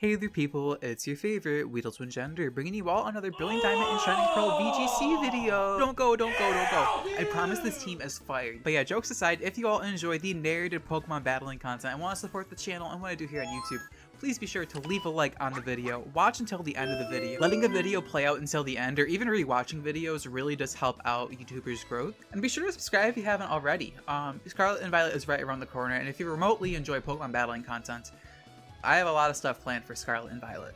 Hey there people, it's your favorite WeedleTwineedle bringing you all another Brilliant Diamond and Shining Pearl VGC video! Don't go! I promise this team is fired. But yeah, jokes aside, if you all enjoy the narrated Pokemon battling content and want to support the channel and what I do here on YouTube, please be sure to leave a like on the video, watch until the end of the video. Letting a video play out until the end, or even rewatching videos, really does help out YouTubers' growth. And be sure to subscribe if you haven't already. Scarlet and Violet is right around the corner, and if you remotely enjoy Pokemon battling content, I have a lot of stuff planned for Scarlet and Violet.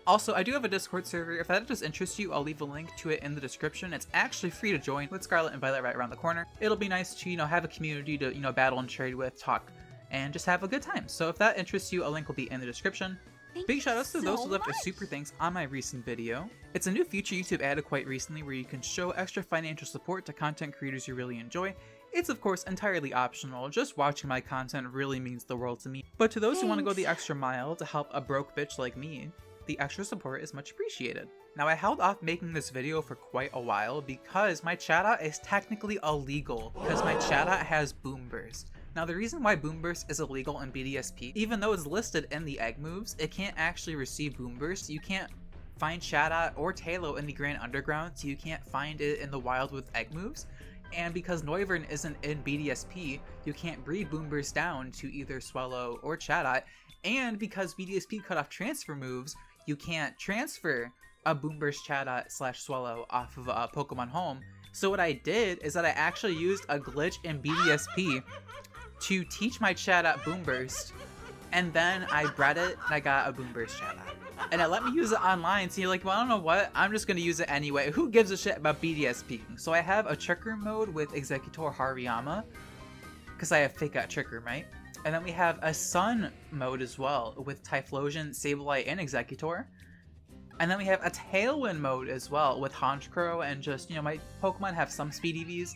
Also, I do have a Discord server. If that does interest you, I'll leave a link to it in the description. It's actually free to join with Scarlet and Violet right around the corner. It'll be nice to, have a community to, battle and trade with, talk, and just have a good time. So if that interests you, a link will be in the description. Big shoutouts to those who left a super thanks on my recent video. It's a new feature YouTube added quite recently where you can show extra financial support to content creators you really enjoy. It's of course entirely optional, just watching my content really means the world to me. But to those who want to go the extra mile to help a broke bitch like me, the extra support is much appreciated. Now I held off making this video for quite a while because my Chatot is technically illegal because my Chatot has Boom Burst. Now the reason why Boom Burst is illegal in BDSP, even though it's listed in the egg moves, it can't actually receive Boom Burst. You can't find Chatot or Talo in the Grand Underground, so you can't find it in the wild with egg moves. And because Noivern isn't in BDSP, you can't breed Boom Burst down to either Swellow or Chatot. And because BDSP cut off transfer moves, you can't transfer a Boom Burst Chatot / Swellow off of a Pokemon Home. So what I did is that I actually used a glitch in BDSP to teach my Chatot Boom Burst, and then I bred it and I got a Boom Burst Chatot. And it let me use it online, so you're like, well, I don't know what, I'm just gonna use it anyway. Who gives a shit about BDSP? So I have a Trick Room mode with Executor Hariyama, because I have Fake Out Trick Room, right? And then we have a Sun mode as well, with Typhlosion, Sableye, and Executor. And then we have a Tailwind mode as well, with Honchkrow, and just, my Pokemon have some speed EVs.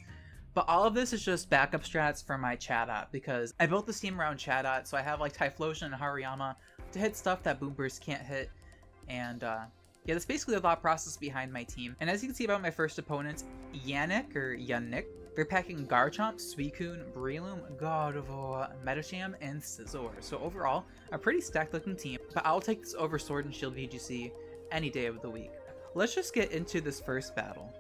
But all of this is just backup strats for my Chatot, because I built this team around Chatot, so I have like Typhlosion and Hariyama to hit stuff that Boom Burst can't hit. And yeah, that's basically the thought process behind my team. And as you can see about my first opponents, Yannick, they're packing Garchomp, Suicune, Breloom, Gardevoir, Medicham, and Scizor. So overall, a pretty stacked looking team, but I'll take this over Sword and Shield VGC any day of the week. Let's just get into this first battle.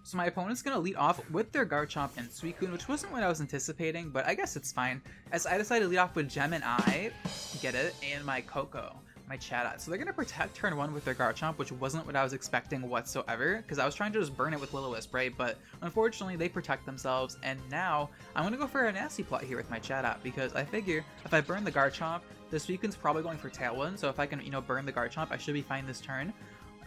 So my opponent's going to lead off with their Garchomp and Suicune, which wasn't what I was anticipating, but I guess it's fine, as I decided to lead off with Gemini, get it, and my Koko, my Chatot. So they're going to protect turn 1 with their Garchomp, which wasn't what I was expecting whatsoever, because I was trying to just burn it with Will-O-Wisp, right? But unfortunately, they protect themselves, and now I'm going to go for a nasty plot here with my Chatot, because I figure if I burn the Garchomp, the Suicune's probably going for Tailwind, so if I can, burn the Garchomp, I should be fine this turn.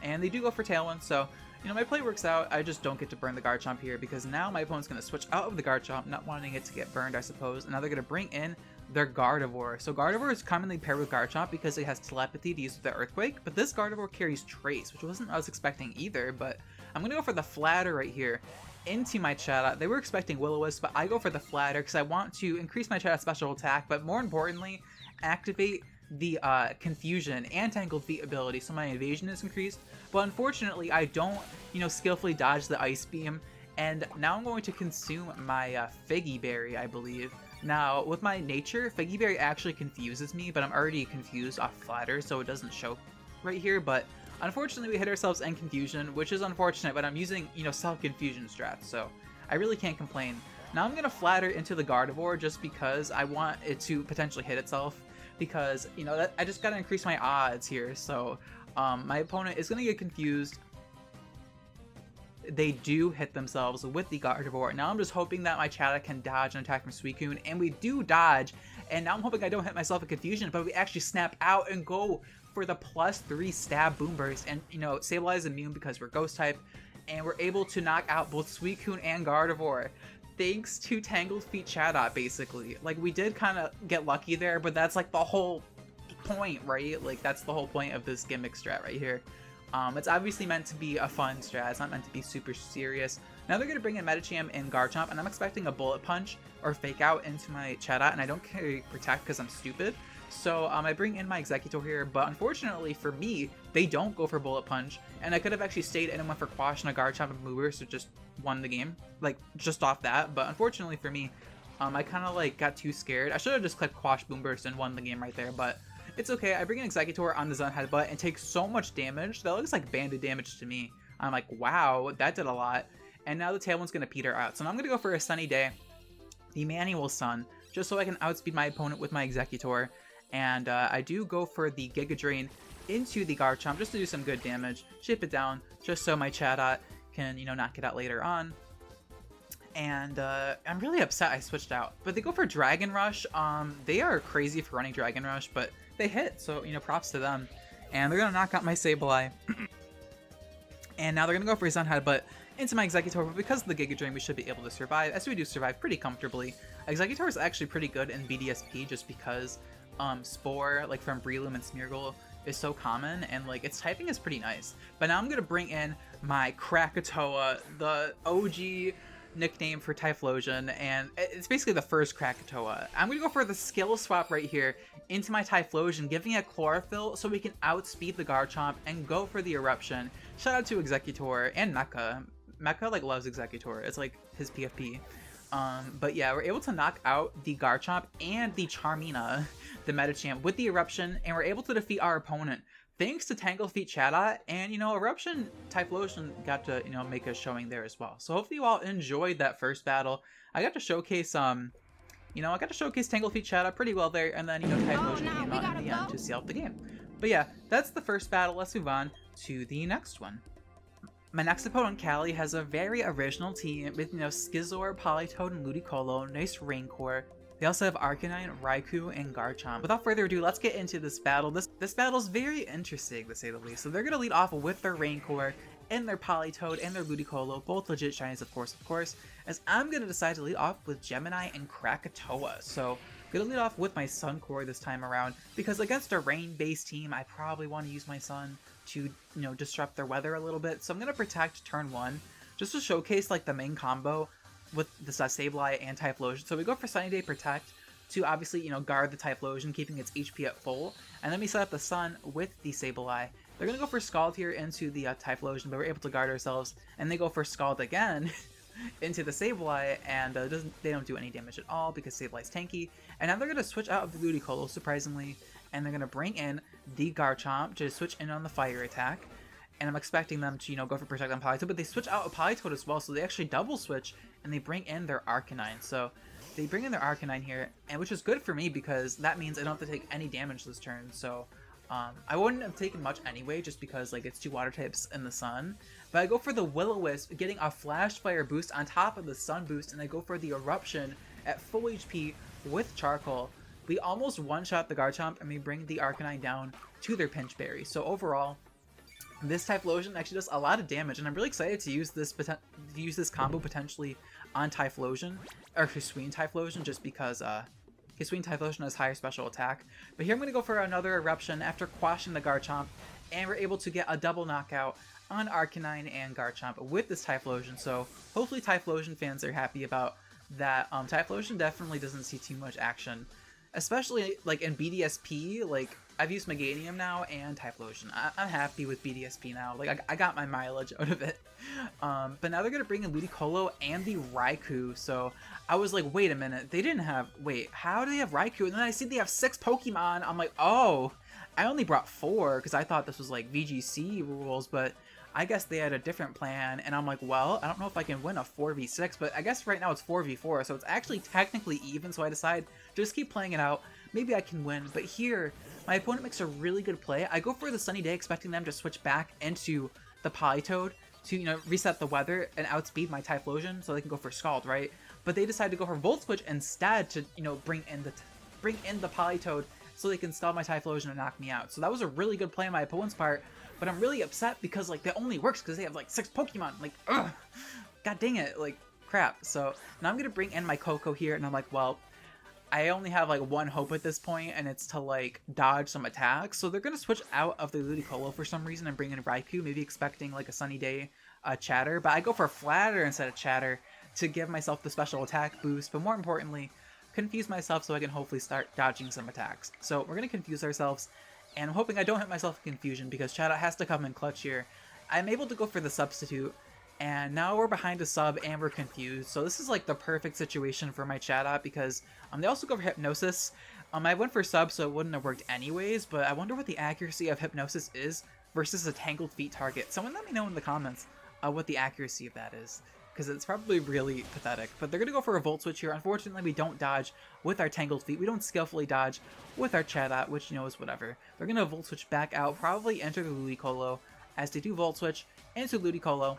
And they do go for Tailwind, so my play works out. I just don't get to burn the Garchomp here because now my opponent's going to switch out of the Garchomp, not wanting it to get burned, I suppose. And now they're going to bring in their Gardevoir. So Gardevoir is commonly paired with Garchomp because it has Telepathy to use with the Earthquake, but this Gardevoir carries Trace, which wasn't what I was expecting either, but I'm going to go for the Flatter right here into my Chatot. They were expecting Will-O-Wisp, but I go for the Flatter because I want to increase my Chatot's special attack, but more importantly, activate the Confusion and Tangled Feet ability, so my evasion is increased. But unfortunately, I don't, skillfully dodge the Ice Beam, and now I'm going to consume my Figgy Berry, I believe. Now, with my nature, Figgy Berry actually confuses me, but I'm already confused off Flatter, so it doesn't show right here. But unfortunately, we hit ourselves in Confusion, which is unfortunate, but I'm using, self-confusion strats, so I really can't complain. Now I'm going to Flatter into the Gardevoir just because I want it to potentially hit itself, because, I just gotta increase my odds here, so my opponent is gonna get confused. They do hit themselves with the Gardevoir. Now I'm just hoping that my Chatot can dodge an attack from Suicune, and we do dodge, and now I'm hoping I don't hit myself in Confusion, but we actually snap out and go for the +3 stab Boom Burst, and, Sableye is immune because we're Ghost type, and we're able to knock out both Suicune and Gardevoir, thanks to Tangled Feet Chatot, basically. Like, we did kind of get lucky there, but that's, like, the whole point, right? Like, that's the whole point of this gimmick strat right here. It's obviously meant to be a fun strat. It's not meant to be super serious. Now they're going to bring in Medicham and Garchomp, and I'm expecting a Bullet Punch or Fake Out into my Chatot, and I don't carry Protect because I'm stupid. So I bring in my Executor here, but unfortunately for me, they don't go for Bullet Punch, and I could have actually stayed in and went for Quash and a Garchomp and Mover, so just won the game, like, just off that. But unfortunately for me, I kind of, got too scared. I should have just clicked Quash Boom Burst and won the game right there, but it's okay. I bring an Executor on the Zen Headbutt and take so much damage. That looks like banded damage to me. I'm like, wow, that did a lot. And now the Tailwind's going to peter out. So now I'm going to go for a Sunny Day, the Manual Sun, just so I can outspeed my opponent with my Executor. And I do go for the Giga Drain into the Garchomp just to do some good damage, chip it down, just so my Chatot can, you know, knock it out later on. And I'm really upset I switched out. But they go for Dragon Rush. They are crazy for running Dragon Rush, but they hit, so, you know, props to them. And they're going to knock out my Sableye. And now they're going to go for Zen Headbutt into my Executor, but because of the Giga Drain, we should be able to survive, as we do survive pretty comfortably. Executor is actually pretty good in BDSP just because Spore, like from Breloom and Smeargle, is so common, and like its typing is pretty nice. But now I'm going to bring in my Krakatoa, the OG nickname for Typhlosion, and it's basically the first Krakatoa. I'm going to go for the skill swap right here into my Typhlosion, giving it Chlorophyll so we can outspeed the Garchomp and go for the Eruption. Shout out to Executor and Mecha. Mecha like loves Executor. It's like his PFP. But yeah, we're able to knock out the Garchomp and the Charmina, the Metachamp, with the Eruption, and we're able to defeat our opponent thanks to Tangle Feet Chatot. And, you know, Eruption Typhlosion got to, you know, make a showing there as well. So hopefully you all enjoyed that first battle. I got to showcase, you know, I got to showcase Tangle Feet Chatot pretty well there, and then, you know, Typhlosion came out in the end to seal out the game. But yeah, that's the first battle. Let's move on to the next one. My next opponent, Callie, has a very original team with, you know, Skizor, Politoed, and Ludicolo, nice Raincore. They also have Arcanine, Raikou, and Garchomp. Without further ado, let's get into this battle. This battle's very interesting, to say the least. So they're going to lead off with their Raincore, and their Politoed, and their Ludicolo, both legit shinies, of course, as I'm going to decide to lead off with Gemini and Krakatoa. So I'm going to lead off with my Sun Core this time around, because against a rain-based team, I probably want to use my Sun to, you know, disrupt their weather a little bit. So I'm going to protect turn 1, just to showcase, like, the main combo with the Sableye and Typhlosion. So we go for Sunny Day Protect to obviously, you know, guard the Typhlosion, keeping its HP at full. And then we set up the Sun with the Sableye. They're going to go for Scald here into the Typhlosion, but we're able to guard ourselves. And they go for Scald again into the Sableye, and they don't do any damage at all because Sableye's tanky. And now they're going to switch out of the Ludicolo, surprisingly, and they're going to bring in the Garchomp to switch in on the fire attack. And I'm expecting them to, you know, go for Protect on Politoed, but they switch out a Politoed as well, so they actually double switch, and they bring in their Arcanine. So they bring in their Arcanine here, and which is good for me because that means I don't have to take any damage this turn. So I wouldn't have taken much anyway, just because like it's 2 water types in the Sun. But I go for the Will-O-Wisp, getting a Flash Fire boost on top of the Sun boost, and I go for the Eruption at full HP with Charcoal. We almost one-shot the Garchomp, and we bring the Arcanine down to their Pinch Berry. So overall, this Typhlosion actually does a lot of damage, and I'm really excited to use this combo potentially on Typhlosion, or Hisuian Typhlosion, just because Hisuian Typhlosion has higher special attack. But here I'm going to go for another Eruption after quashing the Garchomp, and we're able to get a double knockout on Arcanine and Garchomp with this Typhlosion. So hopefully Typhlosion fans are happy about that. Typhlosion definitely doesn't see too much action, especially like in BDSP. Like, I've used Meganium now and Typhlosion. I'm happy with BDSP now. Like, I got my mileage out of it. But now they're going to bring in Ludicolo and the Raikou. So I was like, wait a minute. They didn't have... Wait, how do they have Raikou? And then I see they have 6 Pokemon. I'm like, oh, I only brought 4 because I thought this was like VGC rules. But I guess they had a different plan. And I'm like, well, I don't know if I can win a 4v6. But I guess right now it's 4v4. So it's actually technically even. So I decide just keep playing it out. Maybe I can win. But here, my opponent makes a really good play. I go for the Sunny Day, expecting them to switch back into the Politoed to, you know, reset the weather and outspeed my Typhlosion so they can go for Scald, right? But they decide to go for Volt Switch instead to, you know, bring in the Politoed so they can scald my Typhlosion and knock me out. So that was a really good play on my opponent's part, but I'm really upset because, like, that only works because they have, like, 6 Pokemon. Like, ugh! God dang it, like, crap. So now I'm gonna bring in my Coco here, and I'm like, well, I only have like one hope at this point, and it's to like dodge some attacks. So they're going to switch out of the Ludicolo for some reason and bring in Raikou, maybe expecting like a Sunny Day Chatter. But I go for Flatter instead of Chatter to give myself the special attack boost, but more importantly, confuse myself so I can hopefully start dodging some attacks. So we're going to confuse ourselves, and I'm hoping I don't hit myself in confusion because Chatot has to come in clutch here. I'm able to go for the Substitute, and now we're behind a sub and we're confused. So this is like the perfect situation for my Chatot because they also go for Hypnosis. I went for sub, so it wouldn't have worked anyways, but I wonder what the accuracy of Hypnosis is versus a Tangled Feet target. Someone let me know in the comments what the accuracy of that is, because it's probably really pathetic. But they're going to go for a Volt Switch here. Unfortunately, we don't dodge with our Tangled Feet. We don't skillfully dodge with our Chatot, which, you know, is whatever. They're going to Volt Switch back out, probably enter the Ludicolo, as they do Volt Switch into Ludicolo.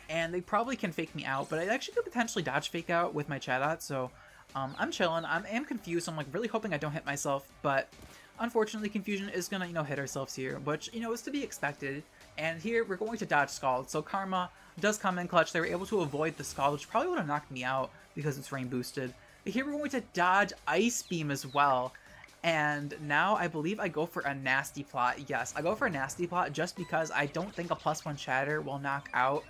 And they probably can fake me out, but I actually could potentially dodge fake out with my Chatot, so I'm chilling. I am confused. I'm like really hoping I don't hit myself, but unfortunately Confusion is gonna, you know, hit ourselves here, which, you know, is to be expected. And here we're going to dodge Scald, so Karma does come in clutch. They were able to avoid the Scald, which probably would have knocked me out because it's rain boosted. But here we're going to dodge Ice Beam as well. And now I believe I go for a Nasty Plot. Yes, I go for a Nasty Plot just because I don't think a +1 Shatter will knock out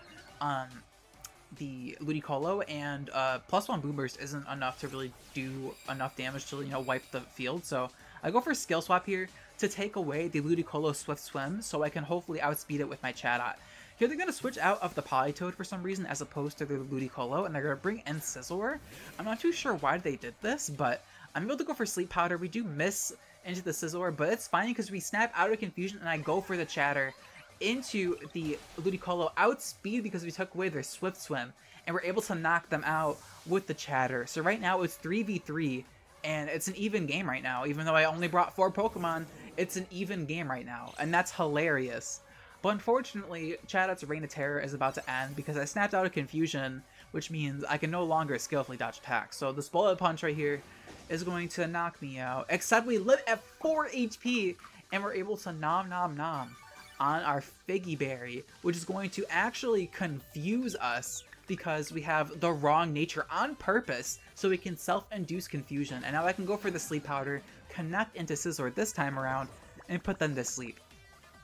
the Ludicolo, and +1 Boom Burst isn't enough to really do enough damage to, you know, wipe the field. So I go for a Skill Swap here to take away the Ludicolo Swift Swim, so I can hopefully outspeed it with my Chatot. Here they're going to switch out of the Politoed for some reason as opposed to the Ludicolo, and they're going to bring in Scizor. I'm not too sure why they did this, but I'm able to go for Sleep Powder. We do miss into the Scizor, but it's fine because we snap out of Confusion and I go for the Chatter into the Ludicolo outspeed because we took away their Swift Swim, and we're able to knock them out with the Chatter. So right now it's 3v3, and it's an even game right now. Even though I only brought 4 Pokemon, it's an even game right now, and that's hilarious. But unfortunately, Chatot's Reign of Terror is about to end because I snapped out of Confusion, which means I can no longer skillfully dodge attacks. So this Bullet Punch right here is going to knock me out, except we live at 4 HP, and we're able to nom nom nom on our Figgy Berry, which is going to actually confuse us because we have the wrong nature on purpose, so we can self-induce confusion. And now I can go for the Sleep Powder, connect into Scizor this time around, and put them to sleep,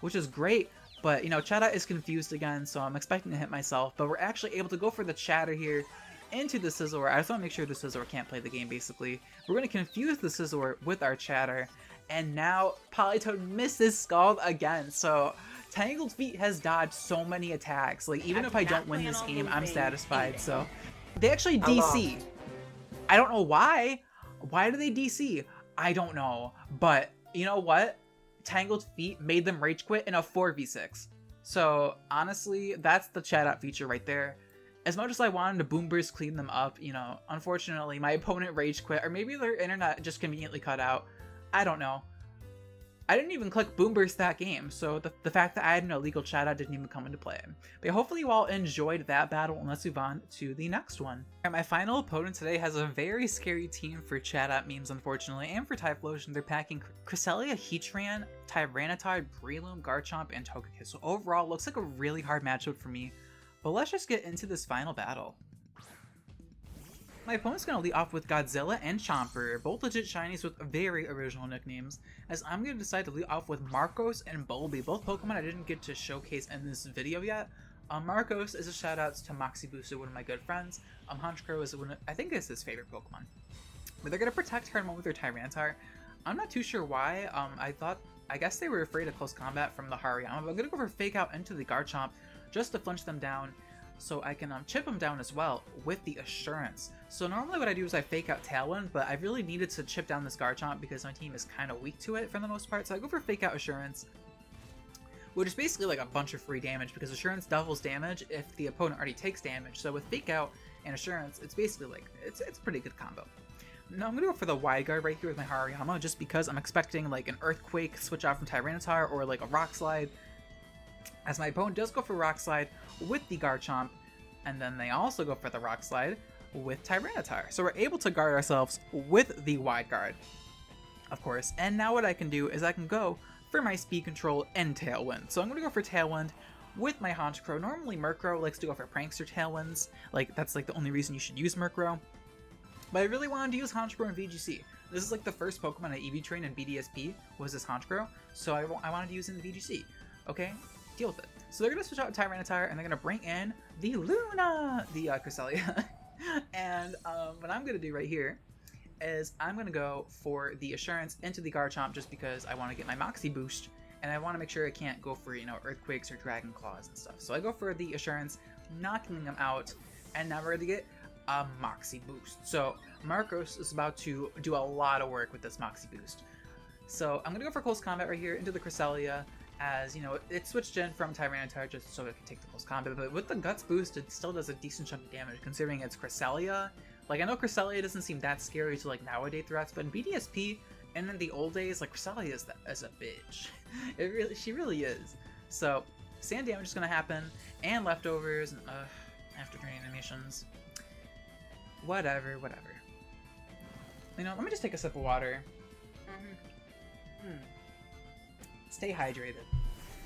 which is great. But, you know, Chatot is confused again, so I'm expecting to hit myself, but we're actually able to go for the Chatter here into the Scizor. I just want to make sure the Scizor can't play the game, basically. We're going to confuse the Scizor with our Chatter, and now Politoed misses Scald again. So Tangled Feet has dodged so many attacks. Like, even if I don't win this game, I'm satisfied. So they actually DC. I don't know why. Why do they DC? I don't know. But you know what? Tangled Feet made them rage quit in a 4v6. So honestly, that's the Chatot feature right there. As much as I wanted to Boom Burst clean them up, you know, unfortunately my opponent rage quit, or maybe their internet just conveniently cut out. I don't know. I didn't even click Boom Burst that game, so the fact that I had an illegal Chatot didn't even come into play. But hopefully you all enjoyed that battle, and let's move on to the next one. My final opponent today has a very scary team for Chatot memes, unfortunately, and for Typhlosion. They're packing Cresselia, Heatran, Tyranitar, Breloom, Garchomp, and Togekiss. So overall, looks like a really hard matchup for me. But let's just get into this final battle. My opponent's going to lead off with Godzilla and Chomper, both legit shinies with very original nicknames, as I'm going to decide to lead off with Marcos and Bulby, both Pokemon I didn't get to showcase in this video yet. Marcos is a shoutouts to Moxie Booster, one of my good friends. Honchkrow is I think it's his favorite Pokemon. But they're going to protect Hermon with their Tyranitar. I'm not too sure why. I guess they were afraid of close combat from the Hariyama, but I'm going to go for Fake Out into the Garchomp just to flinch them down, so I can chip them down as well with the Assurance. So normally what I do is I Fake Out Tailwind, but I really needed to chip down this Garchomp because my team is kind of weak to it for the most part. So I go for Fake Out Assurance, which is basically like a bunch of free damage because Assurance doubles damage if the opponent already takes damage. So with Fake Out and Assurance, it's basically like, it's a pretty good combo. Now I'm going to go for the Wide Guard right here with my Hariyama, just because I'm expecting like an Earthquake switch out from Tyranitar or like a Rock Slide, as my opponent does go for Rock Slide with the Garchomp, and then they also go for the Rock Slide with Tyranitar. So we're able to guard ourselves with the Wide Guard, of course. And now what I can do is I can go for my Speed Control and Tailwind. So I'm going to go for Tailwind with my Honchkrow. Normally Murkrow likes to go for Prankster Tailwinds. Like, that's like the only reason you should use Murkrow. But I really wanted to use Honchkrow in VGC. This is like the first Pokemon I EV trained in BDSP was this Honchkrow. So I wanted to use it in the VGC. Okay? Deal with it. So they're going to switch out Tyranitar, and they're going to bring in the Luna, the Cresselia. And what I'm going to do right here is I'm going to go for the Assurance into the Garchomp just because I want to get my Moxie boost, and I want to make sure I can't go for, you know, Earthquakes or Dragon Claws and stuff. So I go for the Assurance, knocking them out, and now we're going to get a Moxie boost. So Marcos is about to do a lot of work with this Moxie boost. So I'm going to go for close combat right here into the Cresselia, as, you know, it switched in from Tyranitar just so it can take the close combat, but with the Guts boost, it still does a decent chunk of damage considering it's Cresselia. Like, I know Cresselia doesn't seem that scary to, like, nowadays threats, but in BDSP and in the old days, like, Cresselia is a bitch. She really is. So, sand damage is going to happen, and leftovers, and, after draining animations. Whatever. You know, let me just take a sip of water. Stay hydrated.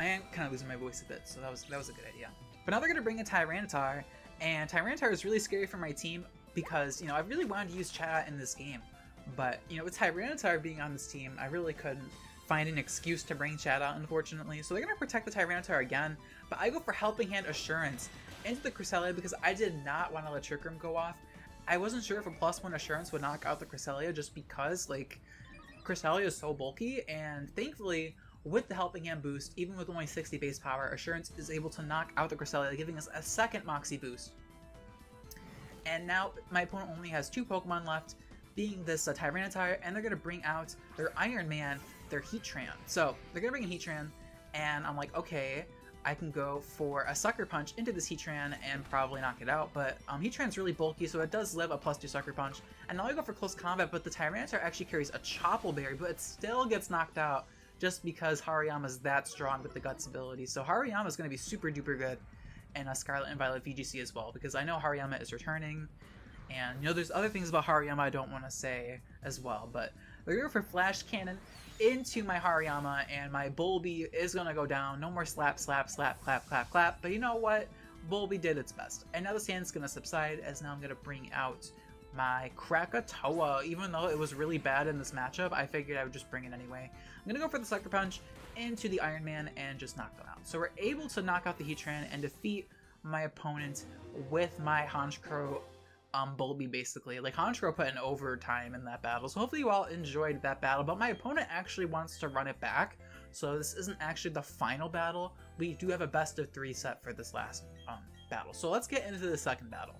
I am kind of losing my voice a bit, so that was a good idea. But now they're going to bring in Tyranitar, and Tyranitar is really scary for my team because, you know, I really wanted to use Chatot in this game. But, you know, with Tyranitar being on this team, I really couldn't find an excuse to bring Chatot, unfortunately. So they're going to protect the Tyranitar again, but I go for Helping Hand Assurance into the Cresselia because I did not want to let Trick Room go off. I wasn't sure if a +1 Assurance would knock out the Cresselia just because, like, Cresselia is so bulky, and thankfully, with the Helping Hand boost, even with only 60 base power, Assurance is able to knock out the Cresselia, giving us a second Moxie boost. And now my opponent only has 2 Pokemon left, being this Tyranitar, and they're going to bring out their Iron Man, their Heatran. So they're going to bring in Heatran, and I'm like, okay, I can go for a Sucker Punch into this Heatran and probably knock it out, but Heatran's really bulky, so it does live a +2 Sucker Punch. And now I go for close combat, but the Tyranitar actually carries a Chople Berry, but it still gets knocked out just because Hariyama's that strong with the Guts ability. So Hariyama's going to be super duper good in a Scarlet and Violet VGC as well, because I know Hariyama is returning, and, you know, there's other things about Hariyama I don't want to say as well, but they're going for Flash Cannon into my Hariyama, and my Bulby is going to go down. No more slap, slap, slap, clap, clap, clap. But you know what? Bulby did its best. And now the sand's going to subside, as now I'm going to bring out my Krakatoa. Even though it was really bad in this matchup, I figured I would just bring it anyway. I'm going to go for the Sucker Punch into the Iron Man and just knock them out. So we're able to knock out the Heatran and defeat my opponent with my Honchkrow Bulby, basically. Like, Honchkrow put in overtime in that battle, so hopefully you all enjoyed that battle, but my opponent actually wants to run it back, so this isn't actually the final battle. We do have a best of 3 set for this last battle, so let's get into the second battle.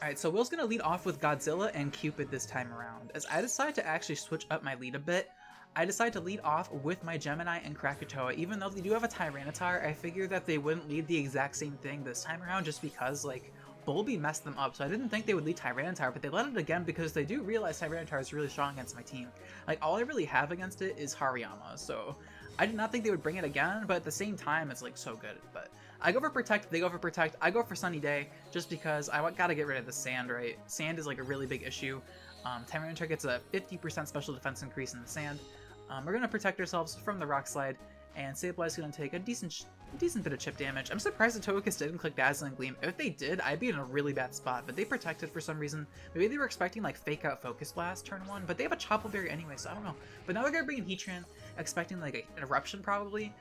Alright, so Will's going to lead off with Godzilla and Cupid this time around. As I decide to actually switch up my lead a bit, I decided to lead off with my Gemini and Krakatoa. Even though they do have a Tyranitar, I figured that they wouldn't lead the exact same thing this time around just because, like, Bulby messed them up. So I didn't think they would lead Tyranitar, but they led it again because they do realize Tyranitar is really strong against my team. Like, all I really have against it is Hariyama, so I did not think they would bring it again, but at the same time, it's, like, so good. But I go for Protect, they go for Protect, I go for Sunny Day, just because I gotta get rid of the Sand, right? Sand is, like, a really big issue. Tyranitar gets a 50% special defense increase in the Sand. We're going to protect ourselves from the Rock Slide, and Sableye is going to take a decent bit of chip damage. I'm surprised the Togekiss didn't click Dazzling Gleam. If they did, I'd be in a really bad spot, but they protected for some reason. Maybe they were expecting, like, Fake Out Focus Blast turn 1, but they have a Chople Berry anyway, so I don't know. But now they're going to bring in Heatran, expecting, like, an Eruption probably.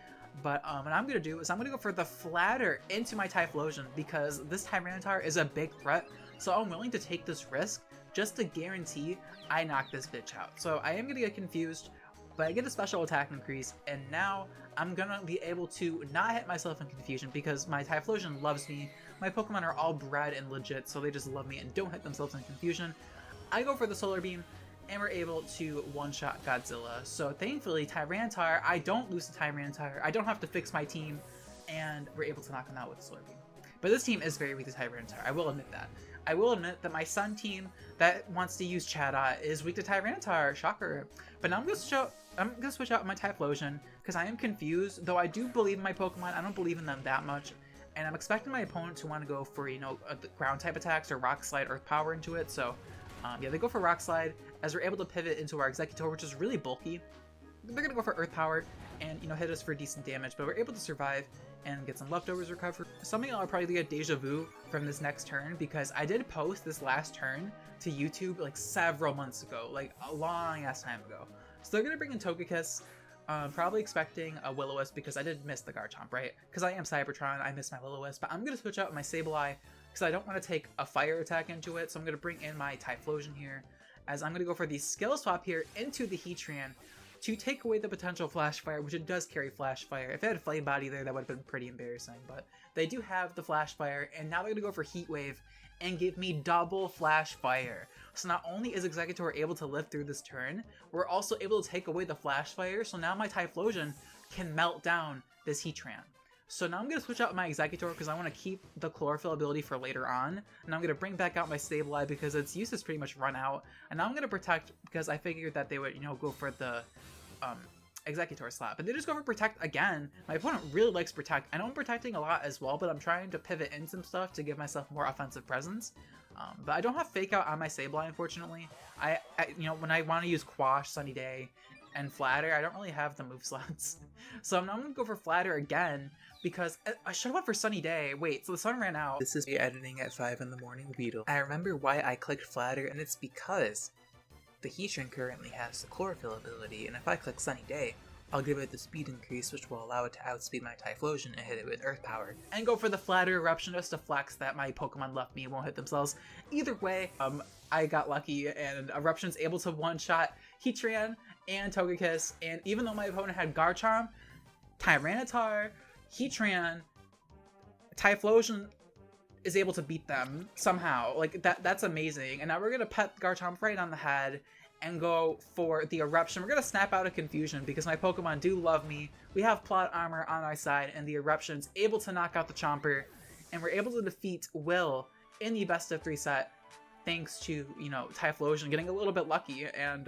But what I'm going to do is I'm going to go for the Flatter into my Typhlosion, because this Tyranitar is a big threat, so I'm willing to take this risk just to guarantee I knock this bitch out. So I am going to get confused, but I get a special attack increase, and now I'm gonna be able to not hit myself in confusion because my Typhlosion loves me. My Pokemon are all bred and legit, so they just love me and don't hit themselves in confusion. I go for the Solar Beam, and we're able to one-shot Godzilla. So thankfully, Tyranitar, I don't lose to Tyranitar, I don't have to fix my team, and we're able to knock him out with the Solar Beam. But this team is very weak to Tyranitar, I will admit that. I will admit that my Sun team that wants to use Chatot is weak to Tyranitar, shocker. But now I'm gonna switch out my Typhlosion because I am confused, though I do believe in my Pokemon, I don't believe in them that much. And I'm expecting my opponent to want to go for, you know, ground type attacks or Rock Slide, Earth Power into it. So yeah, they go for Rock Slide as we're able to pivot into our Executor, which is really bulky. They're gonna go for Earth Power and, you know, hit us for decent damage, but we're able to survive and get some leftovers recovered. Something I'll probably get deja vu from this next turn, because I did post this last turn to YouTube like several months ago, like a long ass time ago. So they're gonna bring in Togekiss, probably expecting a Will-O-Wisp because I did miss the Garchomp, right? Because I am Cybertron, I missed my Will-O-Wisp, but I'm gonna switch out my Sableye because I don't want to take a fire attack into it, so I'm gonna bring in my Typhlosion here, as I'm gonna go for the skill swap here into the Heatran to take away the potential Flash Fire, which it does carry Flash Fire. If it had Flame Body there, that would have been pretty embarrassing, but they do have the Flash Fire, and now they're going to go for Heat Wave and give me double Flash Fire. So not only is Exeggutor able to live through this turn, we're also able to take away the Flash Fire, so now my Typhlosion can melt down this Heatran. So now I'm going to switch out my Exeggutor because I want to keep the Chlorophyll ability for later on. And I'm going to bring back out my Sableye because its use is pretty much run out. And now I'm going to Protect because I figured that they would, you know, go for the Exeggutor slap. And they just go for Protect again. My opponent really likes Protect. I know I'm protecting a lot as well, but I'm trying to pivot in some stuff to give myself more offensive presence. But I don't have Fake Out on my Sableye, unfortunately. I you know, when I want to use Quash, Sunny Day, and Flatter, I don't really have the move slots. So now I'm going to go for Flatter again, because I should have went for Sunny Day. Wait, so the sun ran out. This is me editing at 5 in the morning, Weedle. I remember why I clicked Flatter, and it's because the Heatran currently has the Chlorophyll ability, and if I click Sunny Day, I'll give it the speed increase, which will allow it to outspeed my Typhlosion and hit it with Earth Power. And go for the Flatter Eruption just to flex that my Pokemon left me won't hit themselves. Either way, I got lucky, and Eruption's able to one-shot Heatran and Togekiss, and even though my opponent had Garchomp, Tyranitar, Heatran, Typhlosion is able to beat them somehow. Like, that's amazing. And now we're gonna pet Garchomp right on the head and go for the Eruption. We're gonna snap out of Confusion because my Pokemon do love me. We have Plot Armor on our side, and the Eruption's able to knock out the Chomper, and we're able to defeat Will in the best of 3 set, thanks to, you know, Typhlosion getting a little bit lucky. And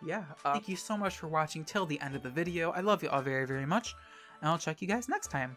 yeah, thank you so much for watching till the end of the video. I love you all very, very much, and I'll check you guys next time.